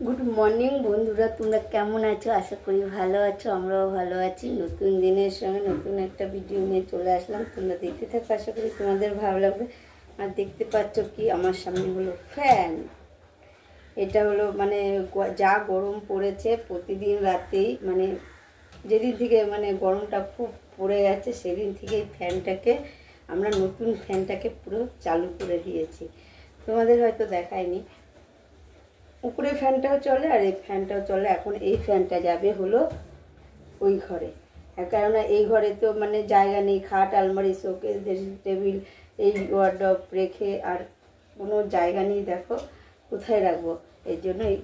Good morning বন্ধুরা, তোমরা কেমন আছো? আশা করি ভালো আছো, আমরাও ভালো আছি। নতুন দিনের সঙ্গে নতুন একটা ভিডিও নিয়ে চলে আসলাম। তোমরা দেখতে থাকো, আশা করি তোমাদের ভালো লাগবে। আর দেখতে পাচ্ছ কি আমার সামনে হলো ফ্যান। এটা হলো মানে যা গরম পড়েছে প্রতিদিন রাতেই, মানে যেদিন থেকে মানে গরমটা খুব পড়ে গেছে সেদিন থেকেই ফ্যানটাকে আমরা নতুন ফ্যানটাকে পুরো চালু করে দিয়েছি। তোমাদের হয়তো দেখায়নি, উপরে ফ্যানটাও চলে আর এই ফ্যানটাও চলে। এখন এই ফ্যানটা যাবে হলো ওই ঘরে, কেননা এই ঘরে তো মানে জায়গা নেই, খাট আলমারি শোকেস ড্রেসিং টেবিল এই ওয়ার্ডরোব রেখে আর কোনো জায়গা নেই। দেখো কোথায় রাখবো, এই জন্যই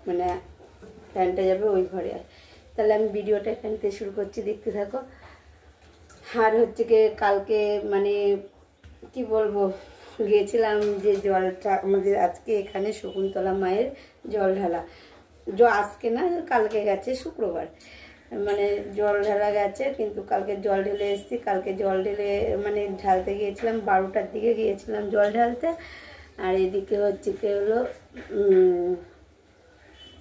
মানে ফ্যানটা যাবে ওই ঘরে। তাহলে আমি ভিডিওটা এখান থেকে শুরু করছি, দেখতে থাকো। আর হচ্ছে কি কালকে মানে কি বলবো, গিয়েছিলাম যে জলটা আমাদের আজকে এখানে শকুন্তলা মায়ের জল ঢালা, আজকে না কালকে গেছে শুক্রবার, মানে জল ঢালা গেছে। কিন্তু কালকে জল ঢেলে এসেছি। কালকে জল ঢেলে মানে ঢালতে গিয়েছিলাম 12টার দিকে গিয়েছিলাম জল ঢালতে। আর এদিকে হচ্ছে কি হলো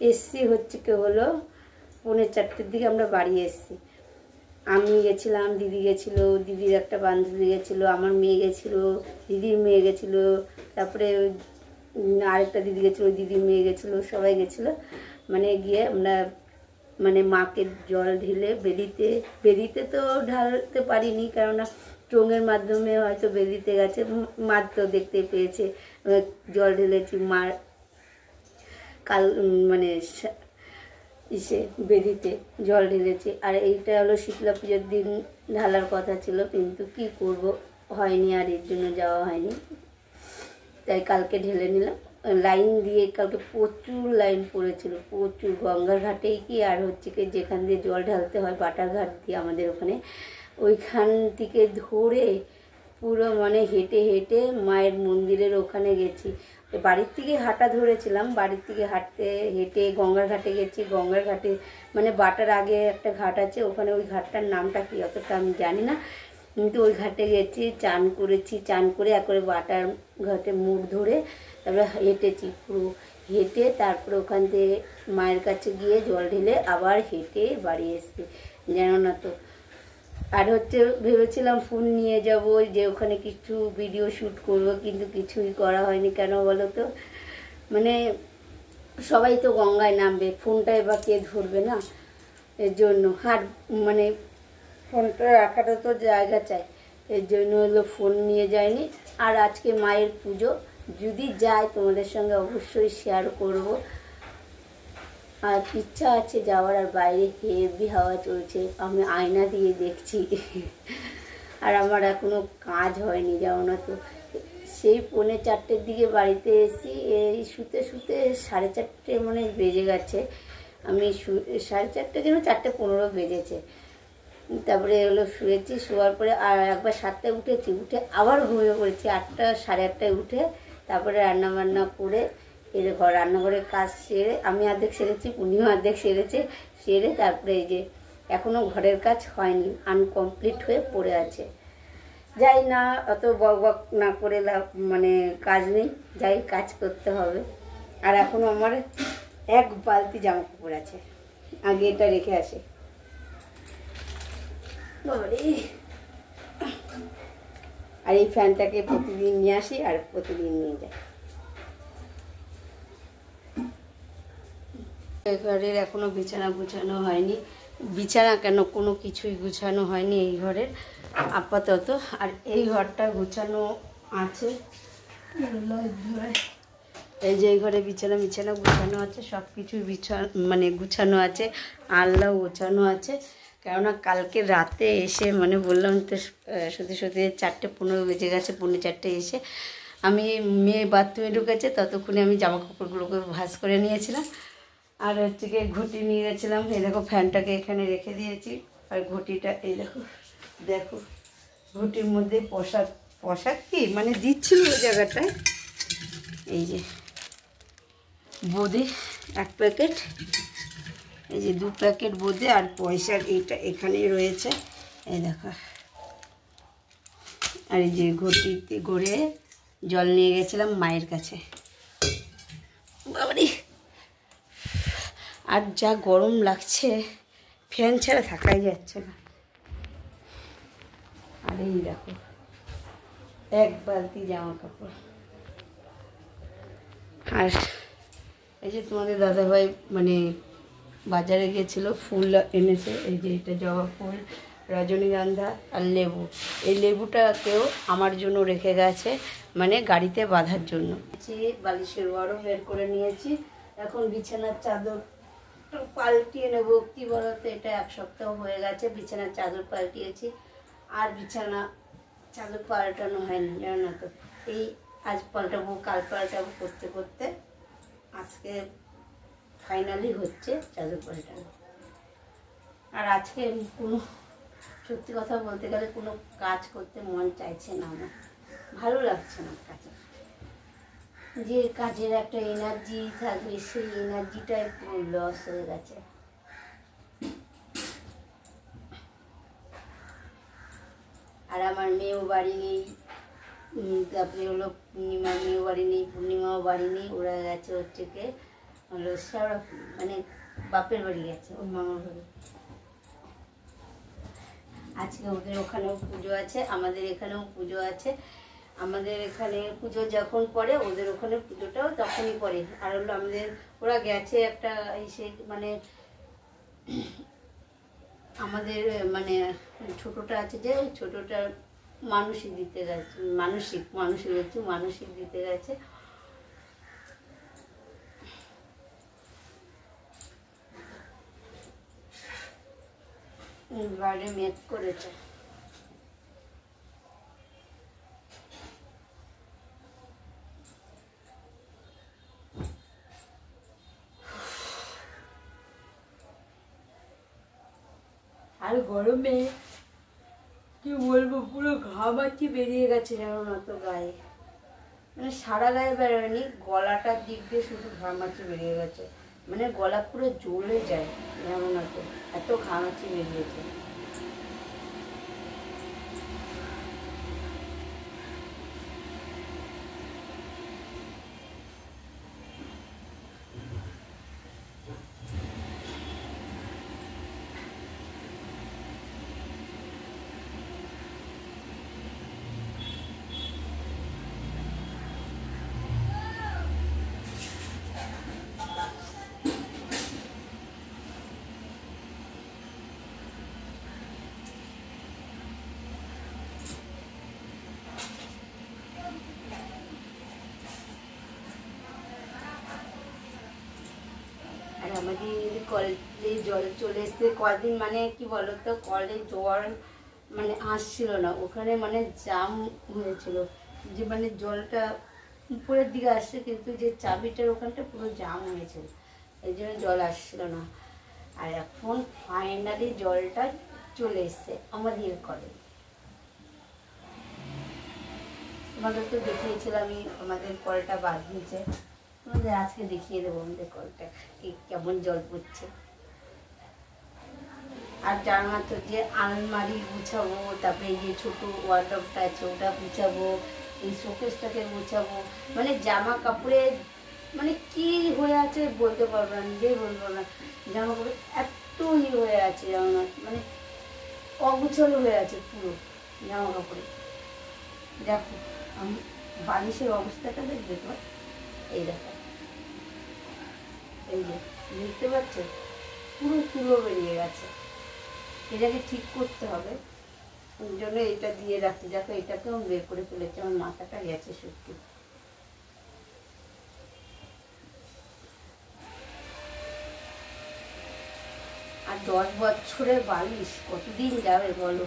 এসছি হচ্ছে কি হলো 3:45 দিকে আমরা বাড়ি এসেছি। আমি গেছিলাম, দিদি গেছিলো, দিদির একটা বান্ধবী গেছিলো, আমার মেয়ে গেছিলো, দিদির মেয়ে গেছিলো, তারপরে আরেকটা দিদি গেছিলো, দিদির মেয়ে গেছিলো, সবাই গেছিলো। মানে গিয়ে আমরা মানে মাকে জল ঢেলে বেদিতে তো ঢালতে পারিনি, কেননা চোঙের মাধ্যমে হয়তো বেদিতে গেছে, মা তো দেখতে পেয়েছে জল ঢেলেছি মার কাল মানে ইসে বেদিতে জল ঢেলেছি। আর এইটা হলো শীতলা পুজোর দিন ঢালার কথা ছিল, কিন্তু কি করব, হয়নি, আর এর জন্য যাওয়া হয়নি। তাই কালকে ঢেলে নিলাম। লাইন দিয়ে কালকে প্রচুর লাইন পড়েছিল, প্রচুর। গঙ্গার ঘাটেই কি আর হচ্ছে কি যেখান দিয়ে জল ঢালতে হয় বাটার ঘাট দিয়ে আমাদের ওখানে, ওইখান থেকে ধরে পুরো মানে হেঁটে হেঁটে মায়ের মন্দিরের ওখানে গেছি। বাড়ির থেকে হাঁটা ধরেছিলাম, বাড়ির থেকে হাঁটতে হেঁটে গঙ্গার ঘাটে গেছি। গঙ্গার ঘাটে মানে বাটার আগে একটা ঘাট আছে, ওখানে ওই ঘাটটার নামটা কি অতটা আমি জানি না, কিন্তু ওই ঘাটে গেছি, চান করেছি। চান করে একবারে বাটার ঘাটে মুখ ধরে তারপরে হেঁটেছি, পুরো হেঁটে তারপরে ওখান থেকে মায়ের কাছে গিয়ে জল ঢেলে আবার হেঁটে বাড়ি এসেছি, জানো না তো। আর হচ্ছে ভেবেছিলাম ফোন নিয়ে যাব, যে ওখানে কিছু ভিডিও শ্যুট করব, কিন্তু কিছুই করা হয়নি। কেন বলো তো, মানে সবাই তো গঙ্গায় নামবে, ফোনটা এবার কে ধরবে না, এর জন্য। আর মানে ফোনটা রাখাটা তো জায়গা চাই, এর জন্য হলো ফোন নিয়ে যায়নি। আর আজকে মায়ের পুজো, যদি যাই তোমাদের সঙ্গে অবশ্যই শেয়ার করব। আর ইচ্ছা আছে যাওয়ার। আর বাইরে হেভি হাওয়া চলছে, আমি আয়না দিয়ে দেখছি। আর আমার এখনও কাজ হয়নি, যাও না তো। সেই 3:45 দিকে বাড়িতে এসেছি, এই শুতে শুতে 4:30 মানে বেজে গেছে। আমি 4:30 যেন 4:15 বেজেছে। তারপরে হলো শুয়েছি, শোয়ার পরে আর একবার 7টায় উঠেছি, উঠে আবার ঘুমিয়ে পড়েছি 8টা 8:30টায় উঠে। তারপরে রান্নাবান্না করে এই ঘর রান্নাঘরের কাজ সেরে, আমি অর্ধেক সেরেছি, উনিও অর্ধেক সেরেছে, সেরে তারপরে এই যে এখনও ঘরের কাজ হয়নি, আনকমপ্লিট হয়ে পড়ে আছে। যাই না, অত বক না করে মানে কাজ নেই, যাই কাজ করতে হবে। আর এখনও আমার 1 বালতি জামা কাপড় আছে, আগে এটা রেখে আসে। আর এই ফ্যানটাকে প্রতিদিন নিয়ে আসি আর প্রতিদিন নিয়ে যাই। ঘরের এখনো বিছানা গুছানো হয়নি, বিছানা কেন কোনো কিছুই গুছানো হয়নি এই ঘরের আপাতত। আর এই ঘরটা গুছানো আছে, এই যে এই ঘরে বিছানা গুছানো আছে, সব কিছুই মানে গুছানো আছে, আলনাও গোছানো আছে। কেননা কালকে রাতে এসে মানে বললাম তো সত্যি 4:15 বেজে গেছে, 3:45 এসে আমি মেয়ে বাথরুমে ঢুকেছে, ততক্ষণে আমি জামা কাপড়গুলোকে ভাঁজ করে নিয়েছিলাম। আর হচ্ছে গিয়ে ঘটি নিয়ে গেছিলাম, এই দেখো ফ্যানটাকে এখানে রেখে দিয়েছি। আর ঘটিটা এই দেখো ঘটির মধ্যে পোশাক কি মানে দিচ্ছিল ওই জায়গাটায়, এই যে বোঁদে 1 প্যাকেট, এই যে 2 প্যাকেট বোঁদে, আর পয়সার এইটা এখানেই রয়েছে, এই দেখো। আর এই যে ঘটিতে করে জল নিয়ে গেছিলাম মায়ের কাছে। বাবারে আর যা গরম লাগছে, ফ্যান ছাড়া থাকাই যাচ্ছে না। আর এই দেখো এক বালতি জামা কাপড়। আর এই যে তোমাদের দাদাভাই মানে বাজারে গিয়েছিল, ফুল এনেছে। এই যে এটা জবা ফুল, রজনীগন্ধা আর লেবু। এই লেবুটাকেও আমার জন্য রেখে গেছে, মানে গাড়িতে বাঁধার জন্য। বালিশের ওয়ারও বের করে নিয়েছি। এখন বিছানার চাদর পাল্টিয়ে নেবো। কী বলতো, এটা 1 সপ্তাহ হয়ে গেছে বিছানার চাদর পাল্টিয়েছি, আর বিছানা চাদর পাল্টানো হয়নি, জানো না তো। এই আজ পাল্টাবো, কাল পাল্টাবো করতে করতে আজকে ফাইনালি হচ্ছে চাদর পাল্টানো। আর আজকে কোনো, সত্যি কথা বলতে গেলে, কোনো কাজ করতে মন চাইছে না আমার, ভালো লাগছে না কাজে। যে কাজের একটা এনার্জি থাকবে, সেই এনার্জিটাই পুরো লস হয়ে গেছে। আর আমার মেয়েও বাড়ি নেই, তারপরে হলো পূর্ণিমার মেয়েও বাড়ি নেই, পূর্ণিমাও বাড়ি নেই। ওরা গেছে হচ্ছে কে হলো সেওড়া, মানে বাপের বাড়ি গেছে, ওর মামার বাড়ি। আজকে ওদের ওখানেও পুজো আছে, আমাদের এখানেও পুজো আছে। আমাদের এখানে পুজো যখন পড়ে, ওদের ওখানে পুজোটাও তখনই পড়ে। আর হলো আমাদের, ওরা গেছে একটা এসে, মানে আমাদের মানে ছোটোটা আছে যে, ওই ছোটোটার মানসিক দিতে গেছে, মানসিক দিতে গেছে। বাইরে মেঘ করেছে। আর গরমে কি বলবো, পুরো ঘামাচি বেরিয়ে গেছে, জানো না তো গায়ে, মানে সারা গায়ে বেরোয়নি, গলাটার দিক দিয়ে শুধু ঘামাচি বেরিয়ে গেছে, মানে গলা পুরো জ্বলে যায়, জানো না তো, এত ঘামাচি বেরিয়েছে। আমাদের কলে জল চলে এসছে কদিন, মানে কি বলতো, কলে জল মানে আসছিল না, ওখানে মানে জাম হয়েছিল, যে মানে জলটা উপরের দিকে আসছে, কিন্তু যে চাবিটার ওখানটা পুরো জাম হয়েছিল, এই জন্য জল আসছিল না। আর এখন ফাইনালি জলটা চলে এসছে আমাদের কলে। তোমাদের তো দেখিয়েছিলামই আমাদের কলটা বাদ দিয়েছে, তোমাদের আজকে দেখিয়ে দেবো আমাদের কলটা কেমন জল পড়ছে। আর জানো তো, যে আলমারি গুছাবো, তারপরে এই যে ছোটো ওয়ার্ডরোবটা আছে ওটা গুছাবো, এই শোকেসটাকে গুছাবো, মানে জামা কাপড়ে মানে কি হয়ে আছে বলতে পারবো না, নিজেই বলবো না। জামা কাপড় এত হয়ে আছে, জানো না, মানে অগুছালো হয়ে আছে পুরো জামা কাপড়ে। দেখো আমি বালিশের অবস্থাটা দেখবে তো, এই দেখো, এই যে দেখতে পাচ্ছ, পুরো তুলো বেরিয়ে গেছে, এটাকে ঠিক করতে হবে। ওই জন্য এটা দিয়ে রাখছি, দেখো এটাকেও বের করে ফেলেছি, আমার মাথাটা গেছে সত্যি। আর 10 বছরের বালিশ কতদিন যাবে বলো।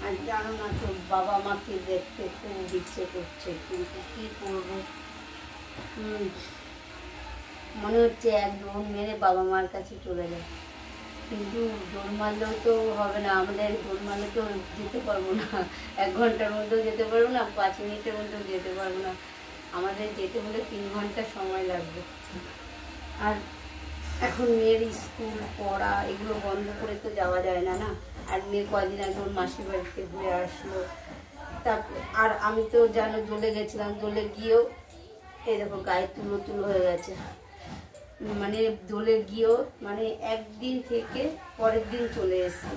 আর জানো না তো, বাবা মাকে দেখতে খুব ইচ্ছে করছে, কিন্তু কী করবো, মনে হচ্ছে এক দৌড় মেরে বাবা মার কাছে চলে যায়। কিন্তু দৌড় মারলেও তো হবে না, আমাদের দৌড় মারলে তো যেতে পারবো না, 1 ঘন্টার মধ্যেও যেতে পারবো না, 5 মিনিটের মধ্যেও যেতে পারবো না, আমাদের যেতে হলে 3 ঘন্টা সময় লাগবে। আর এখন মেয়ের স্কুল পড়া এগুলো বন্ধ করে তো যাওয়া যায় না না। আর মেয়ে কদিন আগে ওর মাসির বাড়িতে ঘুরে আসলো, তারপর আর আমি তো জানো দোলে গেছিলাম, দোলে গিয়েও এই দেখো গায়ে তুলো তুলো হয়ে গেছে, মানে দোলে গিয়েও মানে একদিন থেকে পরের দিন চলে এসেছি,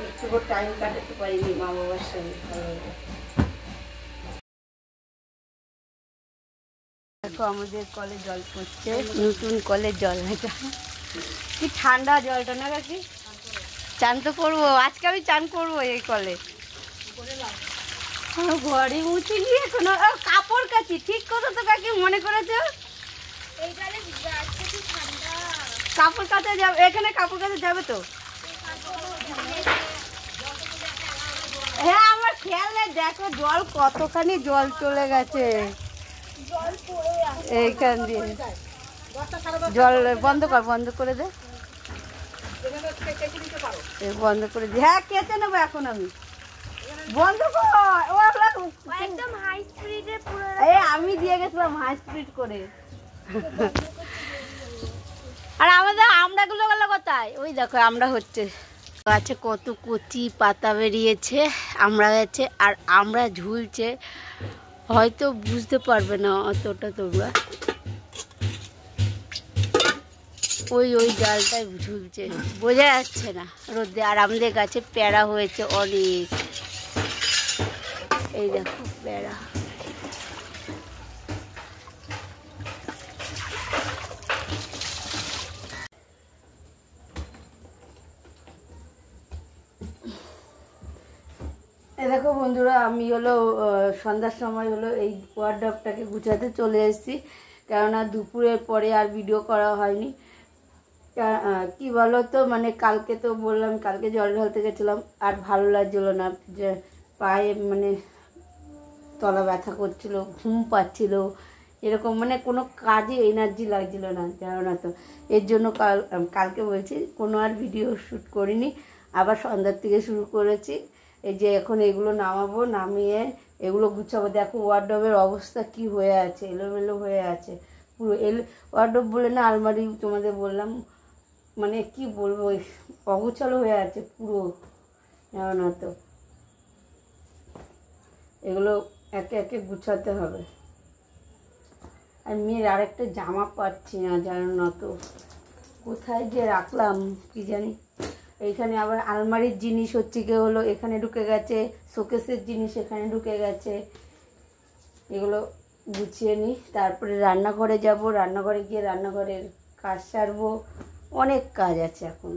একটু টাইম কাটাতে পারিনি মা বাবার সঙ্গে। দেখো আমাদের কলে জল পড়ছে, নতুন কলের জল, কি ঠান্ডা জলটা না কাকি, চান তো করবো আজকে, আমি চান করবো এই কলে, ঘরে মুছে গিয়ে কোনো কাপড় কাচি, ঠিক করো তো কাকি, মনে করেছো কাপড় কাচা যাবে, এখানে কাপড় কাচা যাবে তো? হ্যাঁ আমার খেয়াল নেই, দেখো জল কতখানি জল চলে গেছে এইখান দিয়ে, জল বন্ধ কর, বন্ধ করে দে, বন্ধ করে দি, হ্যাঁ কেটে নেবো এখন আমি, বন্ধ কর, একদম হাই স্পিডে পুরো, আমি দিয়ে গেছিলাম হাই স্পিড করে। আর আমাদের আমড়াগুলো গেল কোথায়, ওই দেখো আমরা হচ্ছে গাছে কত কচি পাতা বেরিয়েছে, আমরা গেছে আর আমরা ঝুলছে, হয়তো বুঝতে পারবে না অতটা তোমরা, ওই ওই ডালটাই ঝুলছে, বোঝা যাচ্ছে না রোদে। আর আমাদের গাছে প্যারা হয়েছে অনেক, এই দেখো প্যারা, দেখো বন্ধুরা আমি হলো সন্ধ্যার সময় হলো এই ওয়ার্ডরোবটাকে গুছাতে চলে এসেছি, কেননা দুপুরের পরে আর ভিডিও করা হয়নি। কি বলো তো, মানে কালকে তো বললাম কালকে জল ঢালতে গেছিলাম, আর ভালো লাগছিল না, যে পায়ে মানে তলা ব্যথা করছিল, ঘুম পাচ্ছিল, এরকম মানে কোনো কাজে এনার্জি লাগছিল না, জানো না তো, এর জন্য কালকে বলছি কোনো আর ভিডিও শ্যুট করিনি, আবার সন্ধ্যার থেকে শুরু করেছি। এই যে এখন এগুলো নামাবো, নামিয়ে এগুলো গুছাবো। দেখো ওয়ার্ডরোবের অবস্থা কি হয়ে আছে, এলোমেলো হয়ে আছে পুরো, ওয়ার্ডরোব বলে না আলমারি, তোমাদের বললাম মানে কি বলবো, অগোছালো হয়ে আছে পুরো, জানো না তো, এগুলো একে একে গুছাতে হবে। আর মেয়ের আরেকটা জামা পাচ্ছি না, জানো না তো, কোথায় যে রাখলাম কি জানি। এইখানে আবার আলমারির জিনিস হচ্ছে কি হলো এখানে ঢুকে গেছে, শোকেসের জিনিস এখানে ঢুকে গেছে, এগুলো গুছিয়ে নিই, তারপরে রান্নাঘরে যাব, রান্নাঘরে গিয়ে রান্নাঘরের কাজ সারবো, অনেক কাজ আছে এখন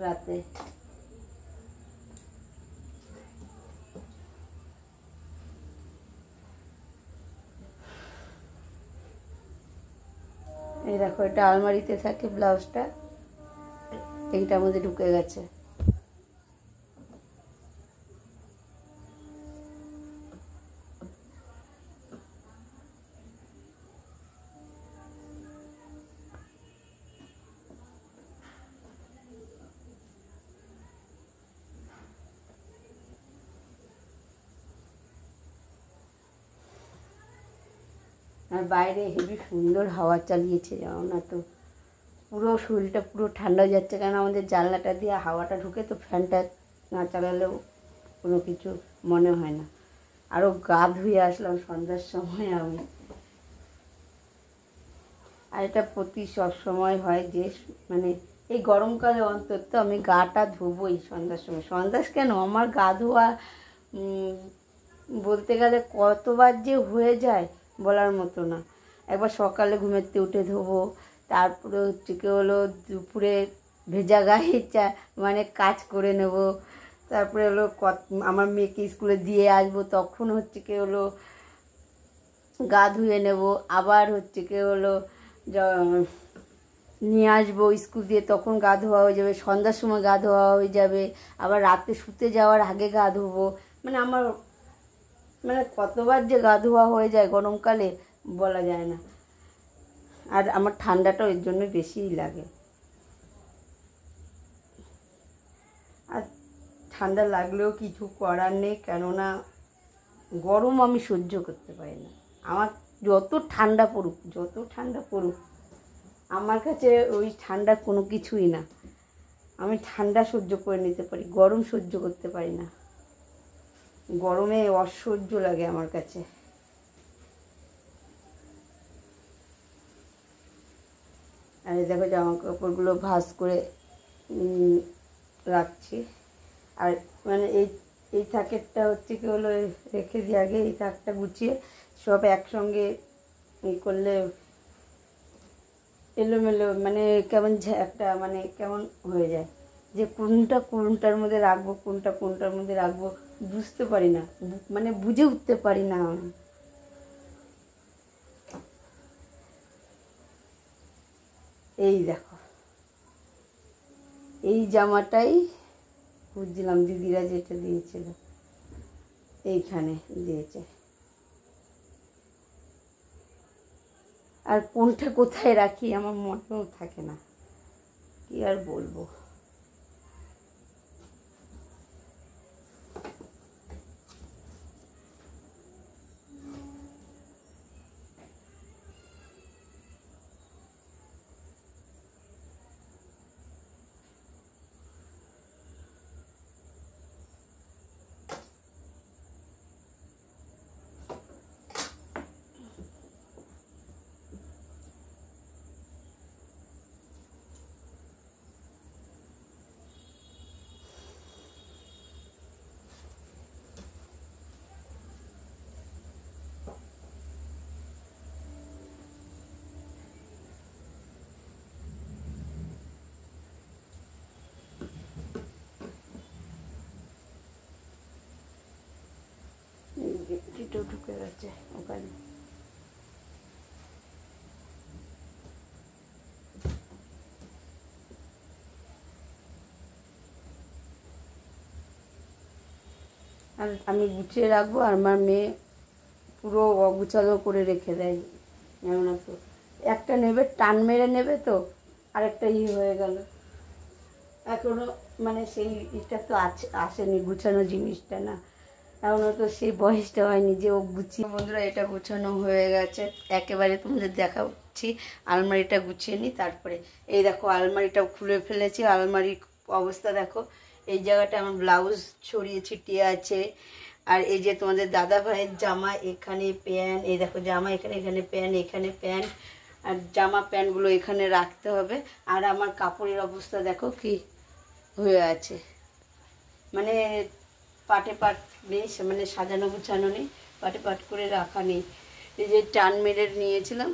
রাতে। এই দেখো এটা আলমারিতে থাকে ব্লাউজটা, এইটার মধ্যে ঢুকে গেছে। আর বাইরে হেবি সুন্দর হাওয়া চালিয়েছে, জানো না তো, পুরো শরীরটা পুরো ঠান্ডা হয়ে যাচ্ছে, কারণ আমাদের জানলাটা দিয়ে হাওয়াটা ঢুকে তো, ফ্যানটা না চালালেও কোনো কিছু মনে হয় না। আরও গা ধুয়ে আসলাম সন্ধ্যার সময় আমি, আর এটা প্রতি সব সময় হয় যে মানে এই গরমকালে অন্তত আমি গাটা ধুবই সন্ধ্যার সময়। সন্ধ্যাস কেন, আমার গা ধোয়া বলতে গেলে কতবার যে হয়ে যায় বলার মতো না। একবার সকালে ঘুমেতে উঠে ধোবো, তারপরে হচ্ছে কি হলো দুপুরে ভেজা গায়ে মানে কাজ করে নেব, তারপরে হলো আমার মেয়েকে স্কুলে দিয়ে আসবো, তখন হচ্ছে কি হলো গা ধুয়ে নেব, আবার হচ্ছে কি হলো নিয়ে আসবো স্কুল দিয়ে, তখন গা ধোয়া হয়ে যাবে, সন্ধ্যার সময় গা ধোয়া হয়ে যাবে, আবার রাতে শুতে যাওয়ার আগে গা ধোবো, মানে আমার মানে কতবার যে গা ধোয়া হয়ে যায় গরমকালে বলা যায় না। আর আমার ঠান্ডাটাও এর জন্য বেশিই লাগে। ঠান্ডা লাগলেও কিছু করার নেই, কেননা গরম আমি সহ্য করতে পারি না। আমার যত ঠান্ডা পড়ুক আমার কাছে ওই ঠান্ডা কোনো কিছুই না। আমি ঠান্ডা সহ্য করে নিতে পারি, গরম সহ্য করতে পারি না। গরমে অসহ্য লাগে আমার কাছে। আর এই দেখো জামা কাপড়গুলো ভাঁজ করে রাখছি। আর মানে এই থাকেরটা হচ্ছে কি হলো, রেখে দিয়ে আগে এই থাকটা গুছিয়ে সব একসঙ্গে করলে এলোমেলো মানে কেমন একটা মানে কেমন হয়ে যায়, যে কোনটার মধ্যে রাখবো, কোনটার মধ্যে রাখবো বুঝতে পারি না, মানে বুঝে উঠতে পারি না। এই দেখো এই জামাটাই বুঝছিলাম দিদিরা যেটা দিয়েছিল, এইখানে দিয়েছে। আর কোনটা কোথায় রাখি আমার মনেও থাকে না, কি আর বলবো। ঢুকে গেছে ওখানে। আর আমি গুছিয়ে রাখবো, আর আমার মেয়ে পুরো অগুছালো করে রেখে দেয়। যেমন তো একটা নেবে, টান মেরে নেবে, তো আরেকটা হয়ে গেল। এখনো মানে সেই এটা তো আসেনি গুছানো জিনিসটা, না এখনো তো সেই বয়সটা হয়নি যে ও গুছিয়ে। বন্ধুরা এটা গুছানো হয়ে গেছে একেবারে, তোমাদের দেখাচ্ছি। আলমারিটা গুছিয়ে নিই তারপরে। এই দেখো আলমারিটাও খুলে ফেলেছি। আলমারির অবস্থা দেখো, এই জায়গাটা আমার ব্লাউজ ছড়িয়ে ছিটিয়ে আছে। আর এই যে তোমাদের দাদা ভাইয়ের জামা, এখানে প্যান্ট, এই দেখো জামা এখানে, এখানে প্যান্ট, এখানে প্যান্ট, আর জামা প্যান্টগুলো এখানে রাখতে হবে। আর আমার কাপড়ের অবস্থা দেখো কি হয়ে আছে, মানে পাটে পাট নেই, মানে সাজানো গুছানো নেই, পাটে পাট করে রাখা নেই। এই যে টান মেরে নিয়েছিলাম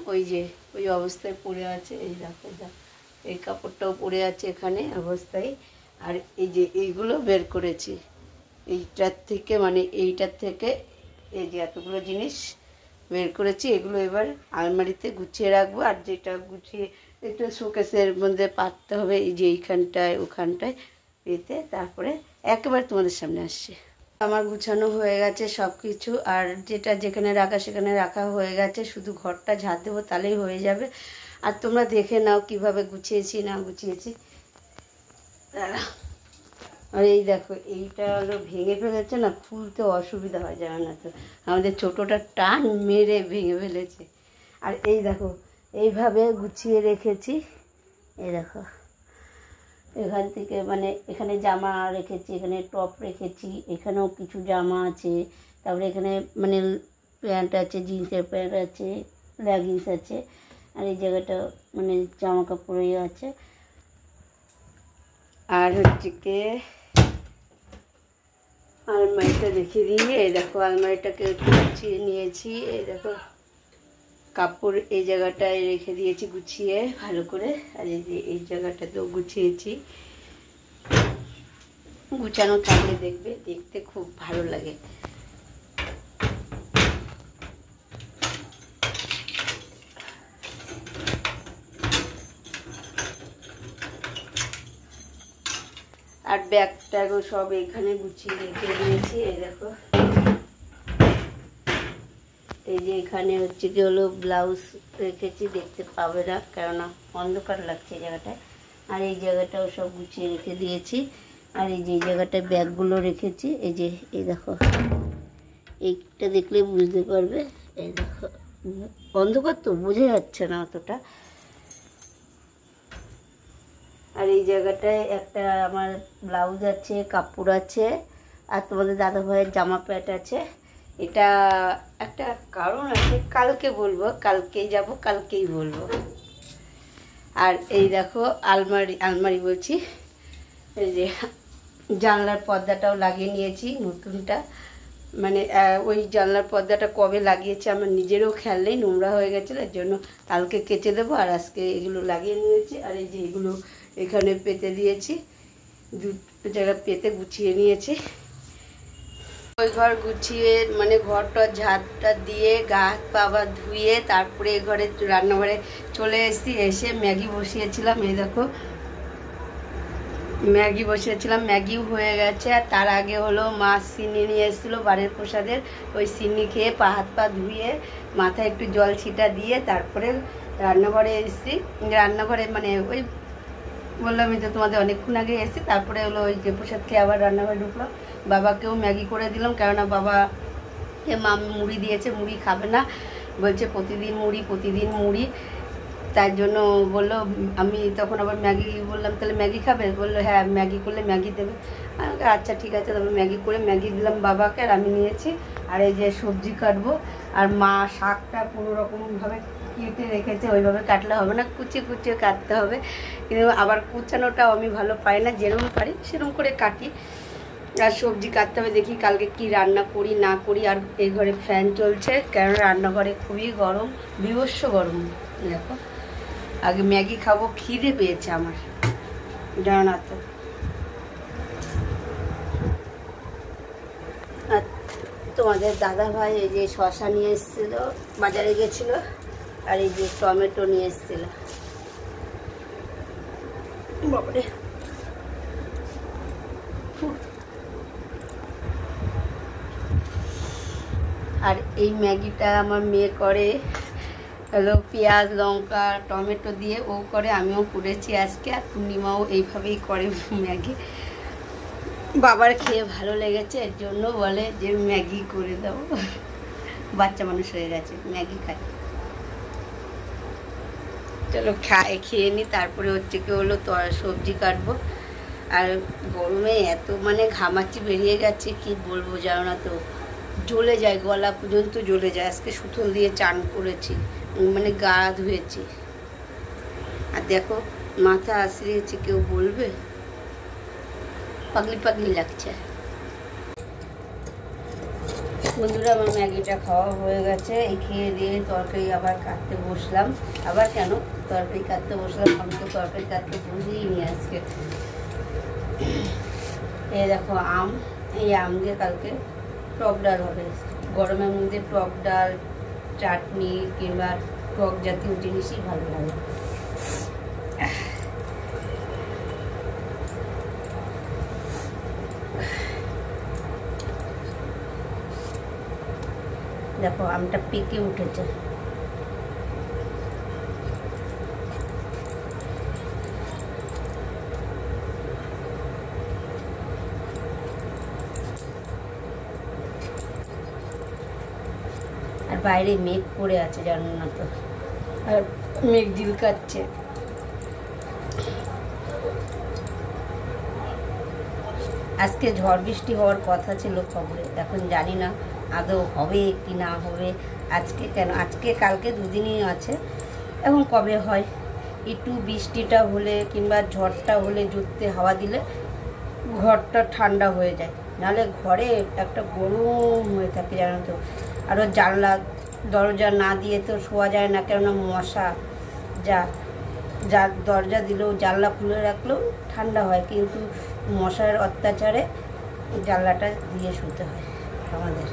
ওই অবস্থায় পড়ে আছে। এই দেখো এই কাপড়টাও পড়ে আছে এখানে অবস্থায়। আর এই যে এইগুলো বের করেছি এইটার থেকে, মানে এইটার থেকে এই যে এতগুলো জিনিস বের করেছি, এগুলো এবার আলমারিতে গুছিয়ে রাখবো। আর যেটা গুছিয়ে একটু শোকেসের মধ্যে পাততে হবে, এই যে এইখানটায় ওখানটায় পেতে তারপরে একেবারে তোমাদের সামনে আসছে। আমার গুছানো হয়ে গেছে সব কিছু, আর যেটা যেখানে রাখা সেখানে রাখা হয়ে গেছে। শুধু ঘরটা ঝাড় দেবো, তাহলেই হয়ে যাবে। আর তোমরা দেখে নাও কিভাবে গুছিয়েছি না গুছিয়েছি। আর এই দেখো এইটা হলো ভেঙে ফেলেছে না, খুলতে অসুবিধা হয়, জানো না তো, আমাদের ছোটোটা টান মেরে ভেঙে ফেলেছে। আর এই দেখো এইভাবে গুছিয়ে রেখেছি। এই দেখো এখান থেকে মানে এখানে জামা রেখেছি, এখানে টপ রেখেছি, এখানেও কিছু জামা আছে, তারপরে এখানে মানে প্যান্ট আছে, জিন্সের প্যান্ট আছে, লেগিংস আছে। আর এই জায়গাটা মানে জামা কাপড়ই আছে। আর হচ্ছে কি আলমারিটা রেখে দিয়ে, এই দেখো আলমারিটাকে গুছিয়ে নিয়েছি। এই দেখো কাপড় এই জায়গাটায় রেখে দিয়েছি গুছিয়ে ভালো করে। আর এই যে এই জায়গাটাতেও গুছিয়েছি। গুছানো থাকলে দেখবে দেখতে খুব ভালো লাগে। আর ব্যাগটাগো সব এখানে গুছিয়ে রেখে দিয়েছি। এই দেখো এই যে এখানে হচ্ছে কি হলো ব্লাউজ রেখেছি, দেখতে পাবে না কেননা অন্ধকার লাগছে এই জায়গাটায়। আর এই জায়গাটাও সব গুছিয়ে রেখে দিয়েছি। আর এই যে এই জায়গাটায় ব্যাগগুলো রেখেছি, এই যে এই দেখো, এইটা দেখলে বুঝতে পারবে। এই দেখো, অন্ধকার তো বোঝা যাচ্ছে না অতটা। আর এই জায়গাটায় একটা আমার ব্লাউজ আছে, কাপড় আছে, আর তোমাদের দাদা ভাইয়ের জামা প্যান্ট আছে। এটা একটা কারণ আছে, কালকে বলবো, কালকেই যাব, কালকেই বলবো। আর এই দেখো আলমারি বলছি, এই যে জানলার পর্দাটাও লাগিয়ে নিয়েছি নতুনটা। মানে ওই জানলার পর্দাটা কবে লাগিয়েছি আমার নিজেরও খেয়াল নেই, নোংরা হয়ে গেছিলো, এর জন্য কালকে কেচে দেবো। আর আজকে এগুলো লাগিয়ে নিয়েছি। আর এই যে এগুলো এখানে পেতে দিয়েছি, দুটো জায়গা পেতে গুছিয়ে নিয়েছি। ওই ঘর গুছিয়ে মানে ঘরটা ঝাড়টা দিয়ে গা হাত পা আবার ধুয়ে তারপরে এই ঘরে রান্নাঘরে চলে এসেছি। এসে ম্যাগি বসিয়েছিলাম, এই দেখো ম্যাগি বসিয়েছিলাম, ম্যাগিও হয়ে গেছে। আর তার আগে হলো মা সিন্নি নিয়ে এসেছিলো বাড়ির প্রসাদের, ওই সিন্নি খেয়ে পা হাত পা ধুয়ে মাথায় একটু জল ছিটা দিয়ে তারপরে রান্নাঘরে এসেছি। রান্নাঘরে মানে ওই বললামই তো তোমাদের অনেকক্ষণ আগে এসেছি। তারপরে হলো ওই যে প্রসাদ খেয়ে আবার রান্নাঘরে ঢুকলাম। বাবাকেও ম্যাগি করে দিলাম, কেননা বাবাকে মা মুড়ি দিয়েছে, মুড়ি খাবে না, বলছে প্রতিদিন মুড়ি। তার জন্য বললো, আমি তখন আবার ম্যাগি বললাম, তাহলে ম্যাগি খাবে? বললো হ্যাঁ, ম্যাগি করলে ম্যাগি দেবে। আচ্ছা ঠিক আছে, তারপর ম্যাগি করে ম্যাগি দিলাম বাবাকে, আর আমি নিয়েছি। আর এই যে সবজি কাটবো, আর মা শাকটা কোনো রকমভাবে কেটে রেখেছে, ওইভাবে কাটলে হবে না, কুচিয়ে কাটতে হবে। কিন্তু আবার কুচানোটাও আমি ভালো পাই না, যেরকম পারি সেরকম করে কাটি। আর সবজি কাটতে হবে, দেখি কালকে কি রান্না করি না করি। আর এই ঘরে ফ্যান চলছে, কারণ রান্নাঘরে খুবই গরম, বিভৎস গরম। দেখো, আগে ম্যাগি খাবো, খিদে পেয়েছে আমার, জানো না তো। আর তোমাদের দাদা ভাই এই যে শশা নিয়ে এসেছিল, বাজারে গেছিল, আর এই যে টমেটো নিয়ে এসেছিল। বাবারে, আর এই ম্যাগিটা আমার মেয়ে করে হলো পেঁয়াজ লঙ্কা টমেটো দিয়ে, ও করে, আমিও করেছি আজকে। আর পূর্ণিমাও এইভাবেই করে ম্যাগি। বাবার খেয়ে ভালো লেগেছে, এর জন্য বলে যে ম্যাগি করে দাও। বাচ্চা মানুষ হয়ে গেছে, ম্যাগি খায়। চলো খেয়ে নি, তারপরে হচ্ছে কি হলো তো সবজি কাটবো। আর গরমে এত মানে ঘামাচি বেরিয়ে গেছে, কি বলবো জানো না তো, জ্বলে যায়, গলা পর্যন্ত জ্বলে যায়। আজকে সুতল দিয়ে চান করেছি, মানে গা ধুয়েছি। আর দেখো মাথা আশ্রিয়েছি, কেউ বলবে? পাগলি লাগছে। বন্ধুরা, আমার ম্যাগিটা খাওয়া হয়ে গেছে। এই খেয়ে দিয়ে তরকারি আবার কাটতে বসলাম। আবার কেন তরকারি কাটতে বসলাম, আমি তো তরকারি কাটতে বুঝিই নি আজকে। এই দেখো আম, এই আম দিয়ে কালকে টক ডাল হবে। গরমের মধ্যে টক ডাল, চাটনি কিংবা টক জাতীয় জিনিসই ভালো লাগে। দেখো আমটা পেকে উঠেছে। আর বাইরে মেঘ করে আছে, জানো না তো, আর মেঘ ঝিলকাচ্ছে। আজকে ঝড় বৃষ্টি হওয়ার কথা ছিল খবরে, এখন জানি না আদৌ হবে কি না হবে। আজকে কেন, আজকে কালকে দুদিনই আছে, এখন কবে হয়। একটু বৃষ্টিটা হলে কিংবা ঝড়টা হলে জুড়তে হাওয়া দিলে ঘরটা ঠান্ডা হয়ে যায়, নাহলে ঘরে একটা গরম হয়ে থাকে, জানো তো। আরও জানলা দরজা না দিয়ে তো শোয়া যায় না, কেননা মশা, যা দরজা দিলেও জানলা খুলে রাখলেও ঠান্ডা হয়, কিন্তু মশার অত্যাচারে জানলাটা দিয়ে শুতে হয় আমাদের।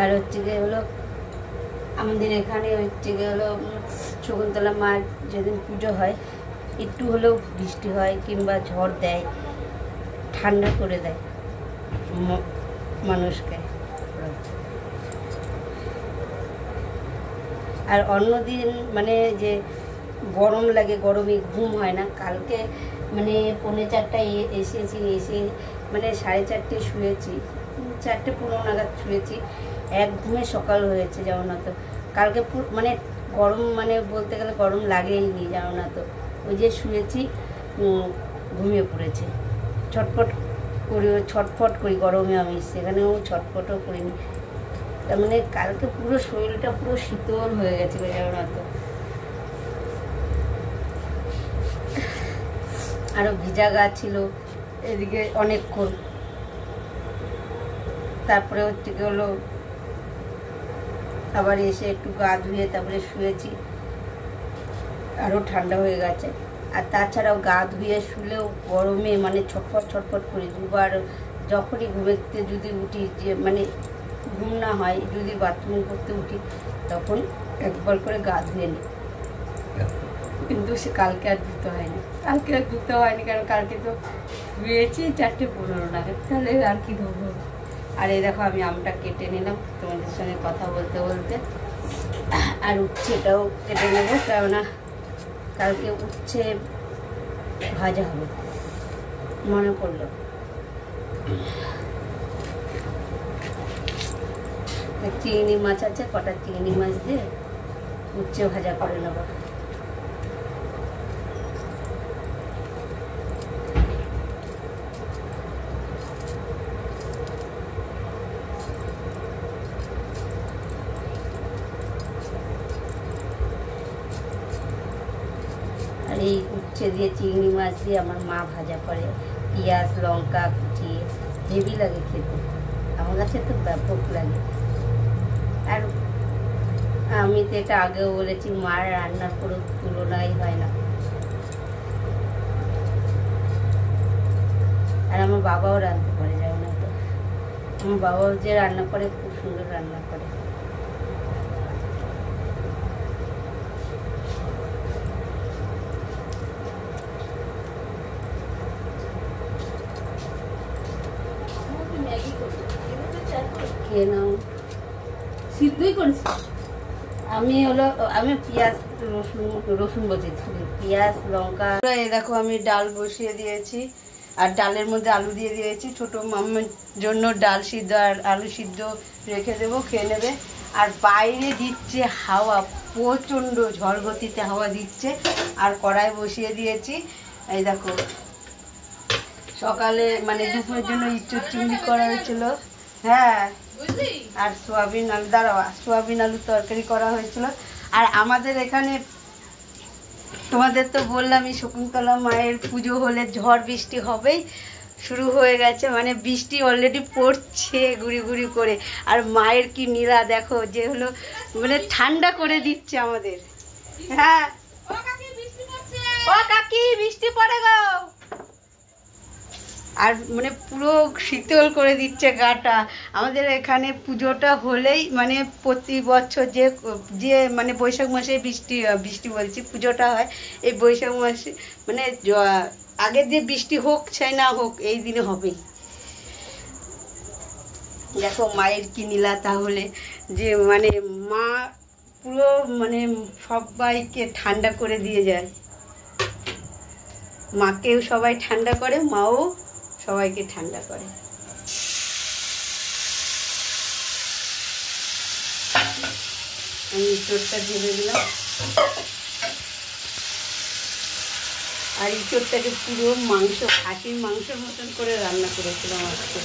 আর হচ্ছে গিয়ে হলো আমাদের এখানে হচ্ছে গিয়ে হলো শকুন্তলা মার যেদিন পুজো হয় একটু হলেও বৃষ্টি হয় কিংবা ঝড় দেয়, ঠান্ডা করে দেয় মানুষকে। আর অন্যদিন মানে যে গরম লাগে, গরমে ঘুম হয় না। কালকে মানে 4:30টায় এসেছি, এসে মানে 4:30 শুয়েছি, 4:15 নাগাদ শুয়েছি, এক ঘুমে সকাল হয়েছে জানো না তো। কালকে মানে গরম মানে বলতে গেলে গরম লাগেইনি জানো না তো। ওই যে শুয়েছি, ঘুমিয়ে পড়েছে, ছটফট করি গরমে, আমি সেখানেও ছটফটও করিনি। তার মানে কালকে পুরো শরীরটা পুরো শীতল হয়ে গেছে জানো না তো। আরও ভিজা গা ছিল এদিকে অনেকক্ষণ। তারপরে হচ্ছে কি হলো, আবার এসে একটু গা ধুয়ে তারপরে শুয়েছি, আরও ঠান্ডা হয়ে গেছে। আর তাছাড়াও গা ধুয়ে শুলেও গরমে মানে ছটফট করি দুবার। যখনই ঘুমেতে যদি উঠি, যে মানে ঘুম না হয়, যদি বাথরুম করতে উঠি, তখন একবার করে গা ধুয়ে নিই। কিন্তু সে কালকে আর ধুতে হয়নি, কারণ কালকে তো ধুয়েছি 4:15 নাগাদ, তাহলে আর কি ধরবো। আর এই দেখো আমি আমটা কেটে নিলাম তোমাদের সঙ্গে কথা বলতে বলতে। আর উচ্ছেটাও কেটে নেব, কেননা কালকে উচ্ছে ভাজা হবে, মনে পড়লো। চিংড়ি মাছ আছে, কটা চিংড়ি মাছ দিয়ে উচ্ছে ভাজা করে নেব। আর এই উচ্ছে দিয়ে চিংড়ি মাছ দিয়ে আমার মা ভাজা করে, পেঁয়াজ লঙ্কা কুচিয়ে, হেভি লাগে খেতে, আমার কাছে তো ব্যাপক লাগে। আর আমি তো এটা আগেও বলেছি, মার রান্নার কোনো তুলনাই হয় না। আর আমার বাবাও রান্না করে জানো না তো, আমার বাবাও যে রান্না করে খুব সুন্দর রান্না করে। খেয়ে নাও, সিদ্ধই করেছি আমি। আমি পেঁয়াজ রসুন বসিয়েছি, পেঁয়াজ লঙ্কা। এই দেখো আমি ডাল বসিয়ে দিয়েছি, আর ডালের মধ্যে আলু দিয়ে দিয়েছি। ছোট মাম্মার জন্য ডাল সিদ্ধ আর আলু সিদ্ধ রেখে দেবো, খেয়ে নেবে। আর বাইরে দিচ্ছে হাওয়া, প্রচণ্ড ঝড় গতিতে হাওয়া দিচ্ছে। আর কড়াই বসিয়ে দিয়েছি, এই দেখো সকালে মানে দুপুরের জন্য ইঁচড় চিংড়ি করা হয়েছিল, হ্যাঁ, আর সোয়াবিন আলু তরকারি করা হয়েছিল। আর আমাদের এখানে তোমাদের তো বললামই, শকুন্তলা মায়ের পুজো হলে ঝড় বৃষ্টি হবেই, শুরু হয়ে গেছে, মানে বৃষ্টি অলরেডি পড়ছে গুড়ি গুড়ি করে। আর মায়ের কি নীলা দেখো, যে হলো মানে ঠান্ডা করে দিচ্ছে আমাদের। হ্যাঁ ও কাকি বৃষ্টি পড়ে গো, আর মানে পুরো শীতল করে দিচ্ছে গাটা। আমাদের এখানে পুজোটা হলেই মানে প্রতি বছর যে মানে বৈশাখ মাসে বৃষ্টি বলছি পুজোটা হয়, এই বৈশাখ মাসে মানে আগের যে বৃষ্টি হোক চাই না হোক, এই দিনে হবেই। দেখো মায়ের কি নীলা, তাহলে যে মানে মা পুরো মানে সবাইকে ঠান্ডা করে দিয়ে যায়। মাকেও সবাই ঠান্ডা করে, মাও সবাইকে ঠান্ডা করে। আমি ইঁচড়টা ঢেলে দিলাম, আর ইঁচড়টাকে পুরো মাংস, খাসির মাংসের মতন করে রান্না করেছিলাম আজকে।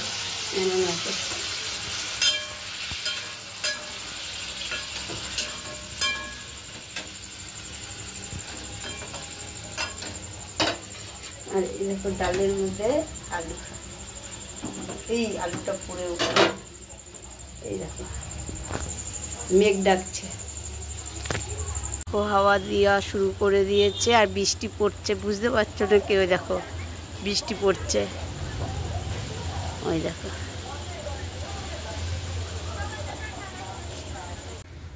আর এই দেখো ডালের মধ্যে আলু, এই আলুটা পুড়ে উপরে, এই দেখো মেঘ ডাকছে, হাওয়া দেওয়া শুরু করে দিয়েছে। আর বৃষ্টি পড়ছে, বুঝতে পারছো না কেউ, দেখো বৃষ্টি পড়ছে, ওই দেখো।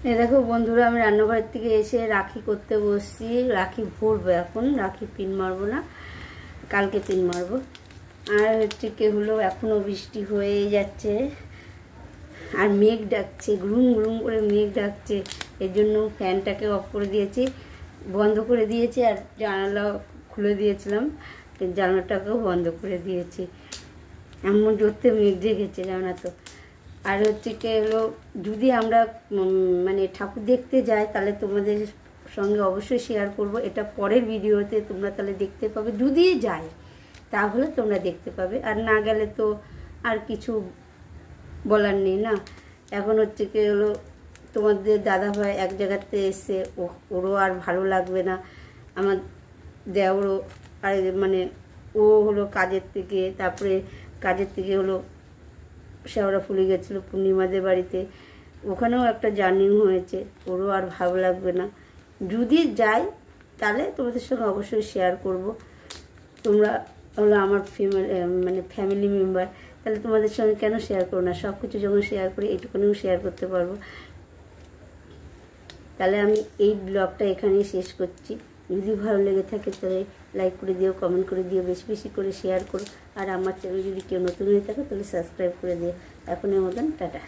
এই দেখো বন্ধুরা, আমি রান্নাঘরের থেকে এসে রাখি করতে বসছি। রাখি ভরবো, এখন রাখি পিন মারবো না, কালকে পিন মারবো। আর হচ্ছে কি হলো, এখনও বৃষ্টি হয়ে যাচ্ছে আর মেঘ ডাকছে, গ্রুম গ্রুম করে মেঘ ডাকছে। এর জন্য ফ্যানটাকে অফ করে দিয়েছি, বন্ধ করে দিয়েছি, আর জানালা খুলে দিয়েছিলাম, জানালাটাকেও বন্ধ করে দিয়েছি। এমন জোরতে মেঘ জেগেছে জানা তো। আর হচ্ছে কি হলো, যদি আমরা মানে ঠাকুর দেখতে যাই তাহলে তোমাদের সঙ্গে অবশ্যই শেয়ার করব। এটা পরের ভিডিওতে তোমরা তাহলে দেখতে পাবে। যদি যাই তাহলে তোমরা দেখতে পাবে, আর না গেলে তো আর কিছু বলার নেই না। এখন হচ্ছে কি হলো, তোমাদের দাদাভাই এক জায়গাতে এসে ওরও আর ভালো লাগবে না, আমার দেওরও আর মানে ও হলো কাজের থেকে, তারপরে কাজের থেকে হলো শেওড়া ফুলে গেছিলো পূর্ণিমাদের বাড়িতে, ওখানেও একটা জার্নি হয়েছে, ওরও আর ভালো লাগবে না। যদি যাই তাহলে তোমাদের সঙ্গে অবশ্যই শেয়ার করব। তোমরা হলো আমার মানে ফ্যামিলি মেম্বার, তাহলে তোমাদের সঙ্গে কেন শেয়ার করো না? সব কিছু যখন শেয়ার করি এইটুকুনিও শেয়ার করতে পারবো। তাহলে আমি এই ব্লগটা এখানেই শেষ করছি। যদি ভালো লেগে থাকে তাহলে লাইক করে দিও, কমেন্ট করে দিও, বেশি বেশি করে শেয়ার করো। আর আমার চ্যানেল যদি কেউ নতুন হয়ে থাকে তাহলে সাবস্ক্রাইব করে দিও। এখনের মতন টাটা।